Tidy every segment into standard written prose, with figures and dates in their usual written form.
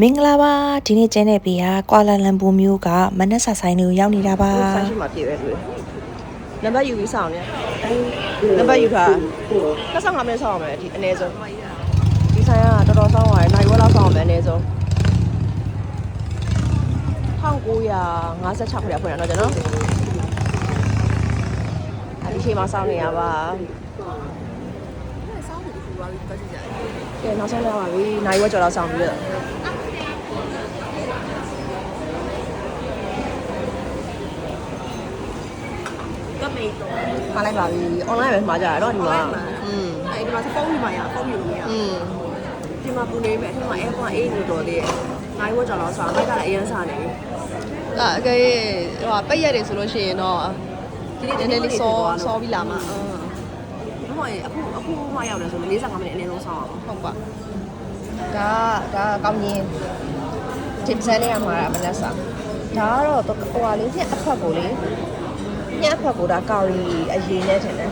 မင်္ဂလာပါဒီနေ့ကျင်းနေပြီဟာကွာလာလမ်ပူမြို့ကမနက်စာဆိုင်ကိုရောက်နေတာပါဆိုင်ရှိမှာပြည့်ပဲတွေ့နံပါတ်ယူပြီးစောင့်နေနံပါတ်ယူထား25မိနစ်စောင့်အောင်မယ်ဒီအနည်းဆုံးဒီဆိုင်ကတော်တော်စောင့်ရတယ်နိုင်ဝက်လောက်စောင့်အောင်မယ်အနည်းဆုံး1956ခရဖွင့်ရတော့ကျွန်တော်ဒီချိန်မှာစောင့်နေရပါကဲနောက်ဆုံးလာပါပြီနိုင်ဝက်ကျော်လောက်စောင့်ပြီးတော့မှာလိုက်ပါပြီ online ပဲမှာကြရတော့ဒီမှာဒီမှာဖုန်းယူပါရဖုန်းယူလို့ရဒီမှာပူနေမယ်ဒီမှာ aircon အေးနေတော့လေနိုင်ဝတ်ကြော်တော့ဆောင်းလိုက်တာလည်းအရင်စားနေပြီအကဲဟိုပိတ်ရတယ်ဆိုလို့ရှိရင်တော့ဒီနေ့နည်းနည်းလေးစောပြီးလာမှာဟုတ်ပါရဲ့အခုမှရောက်တယ်ဆိုတော့45မိနစ်အနည်းဆုံးဆောင်းအောင်ဟုတ်ပါဒါကောင်းရင်တင်စမ်းနေရမှာမလက်စားဒါကတော့ဟိုဟာလေးညက်အဖက်ကိုလေညက်အဖက်ကိုဒါကာရီအရင်နဲ့ထင်တယ်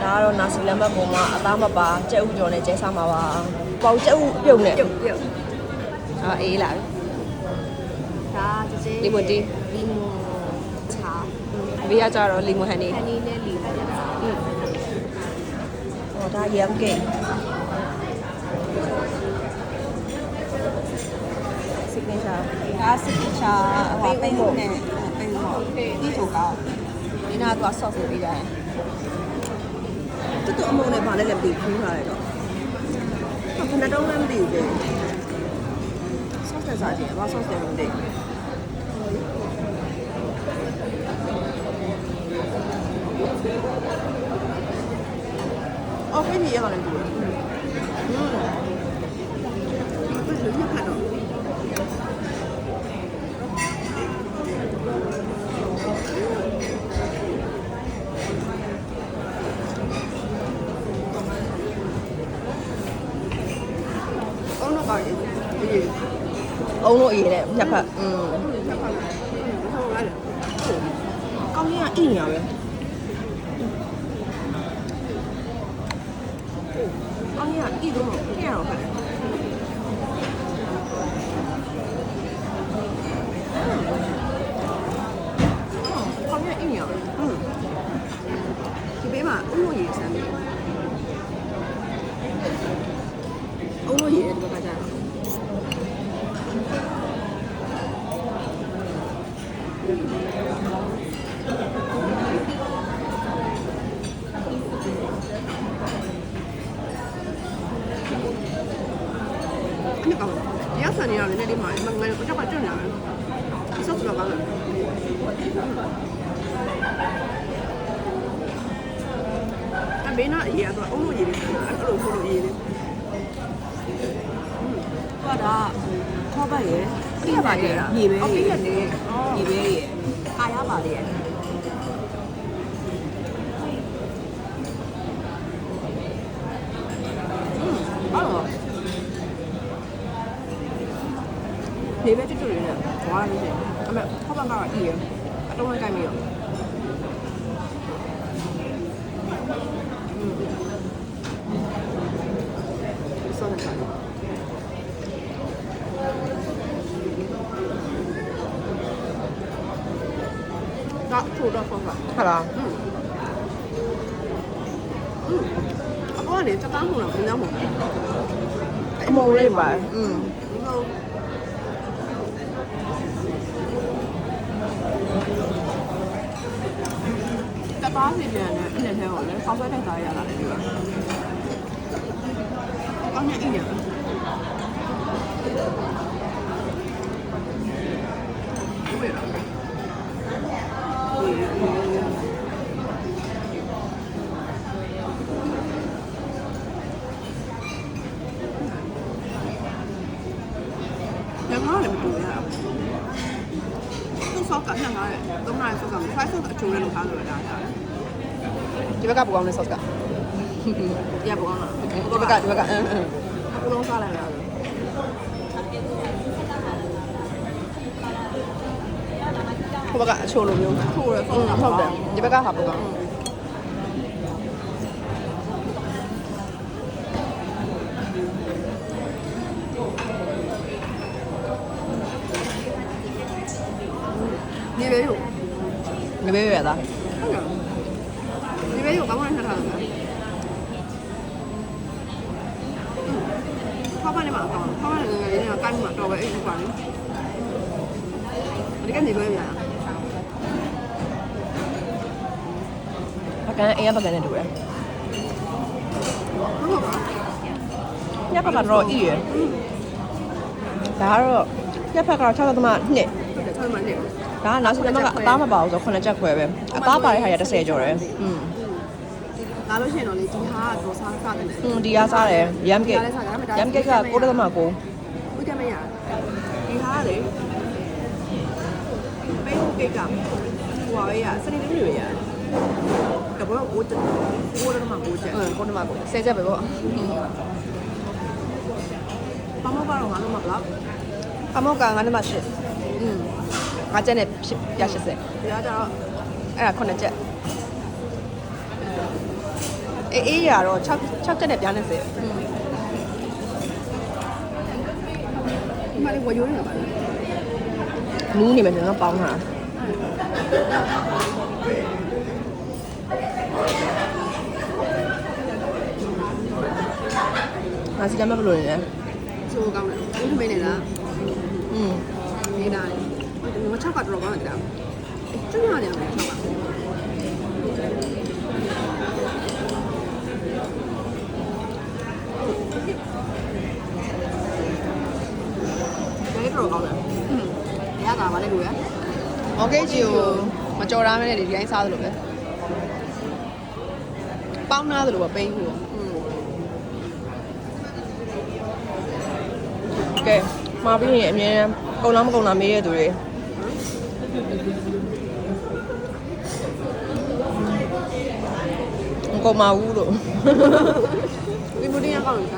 ဒါကတော့နာစီလမ်ဘတ်ပုံမှာအသားမပါကြက်ဥကြော်နဲ့ကျဲစားမှာပါပေါကြက်ဥပြုတ်နဲ့ပြုတ်အေးလာပြီဒါကြည်လီမွန်တီလီမွန်ချာဘေးကကြတော့လီမွန်ဟန်နီနဲ့လီမွန်ဟောဒါရမ်ကိတ်signature ဒါ signature ဟိုပိတ်လို့နဲ့ပိတ်လို့ဒီဆိုကောင်းဒီနာက sauce ပေးကြတယ်တူအမုံနဲ့ဗာနဲ့လည်းပြီးခူးထားတယ်တော့ခဏတုံးလည်းမသိဘူးလေ sauce နဲ့စားကြည့်ဘာ sauce နဲ့မသိအော်ဖိနေရတယ်တူတယ်ဘယ်လိုညခါတော့အုံးလို့အေးတဲ့ညက်ဖက်ကောင်းကြီးကအိနေရပဲကောင်းကြီးကအိတော့ပြရတော့ဖက်ကောင်းကြီးကအိနေရပဲဒီဘေးမှာအုံးလို့ရေးစမ်းတယ်အုံးလို့ရေးတဲ့ဘက်ကကြာတော့ရဆန်နေရတယ်ဒီမှာငါကတော့ကြောက်ကြွနေတယ်ဆော့တော့ကောင်းတယ်အမေနာရေးတော့အုံးလို့ရေးတယ်အဲ့လိုဆိုလို့ရေးတယ်ဟောဒါခေါ်ပါရဲ့ပြရပါတယ်ညီပဲပြရတယ်ညီပဲရဲ့အားရပါလေရဲ့နေပဲတူတူလေးနဲ့ဝါးလေးနဲ့အမေခေါက်ပန်းကတော့အီးရအတုံးလိုက်ကြိုက်မိရောဆောင်းစားဒါချိုးတော့ဆောင်းစားဟာလားအခုကနေစကားမှုလားဘယ်နှမဟုတ်အမုံလေးပါတားစီပြန်နဲ့အင်းနဲ့ထဲကိုလည်းဆောက်ဆွဲထိုက်သားရတာလေဒီကအောင်းနဲ့အင်းနဲ့ဆောက်ကညငါး3နာရီဆောက်က5ဆောက်အချိုးလေးလောက်ထားလို့ရတယ်ဒီဘက်ကပူကောင်းတဲ့ sauce ကရပူကောင်းလားဒီဘက်ကအခုလုံးစားလိုက်ရတယ်ဟိုဘက်ကအချိုးလိုမျိုးထိုးရဆောက်ဟုတ်တယ်ဒီဘက်ကဟာပူကောင်း别有， ငပဲရတာ 那边有，刚刚看到的。泡饭的嘛，泡饭的人家干嘛，找个一管。你跟你边呀？ ပကံအေးပကံနဲ့တူတယ် 很好吧？ ညဖက်ကတော့အီးရဒါကတော့ညဖက်ကတော့6.2နှစ် 对，超蛮点。 ဒါကနောက်ဆုံးတစ်ကအသားမပါဘူးဆို9ချက်ခွဲပဲအသားပါတဲ့ဟာရ30ကျော်တယ်拿到线了，你其他多啥啥的呢？ ဒီကားစားတယ်ရမ်ကက်ရမ်ကက်က9.9 ဘုရားမရဒီဟာလေပဲကိကဟွာရစနေတည်းရရတဘောကိုတက်ကိုတော့မှကိုချက် 9.9 10ချက်ပဲပေါ့ ပမောကတော့ငါတို့မလား အမောက်က9.8 5ချက်နဲ့ပြ80 ဒီကကျတော့ အဲ့ဒါ9ချက်အေးရတော့6ချက်နဲ့ပြား90 ဒီမှာလေဝယိုးနေပါလား နူးနေမယ်ကျွန်တော်ပေါင်းတာငါစီကမဘလို့နေလဲ ဆိုကောင်းတယ်ဦးထမင်းနေလားနေတာလေငါ6ကတော့ကောင်းတယ်ကြာကျွမ်းရတယ်6ကဒါတော့ကောင်းတယ်ရတာပါလေကိုရ โอเคဂျီကိုမကြော်ရမ်းနဲ့ဒီတိုင်းစားသလိုပဲပေါင်းသားသလိုပဲပိန်းဘူးကဲမှာပြီးရင်အမြဲကုန်လားမကုန်လားမေးရတဲ့သူတွေမကုန်ပါဘူးလို့ ဒီဘူတင်းရကောင်းတယ်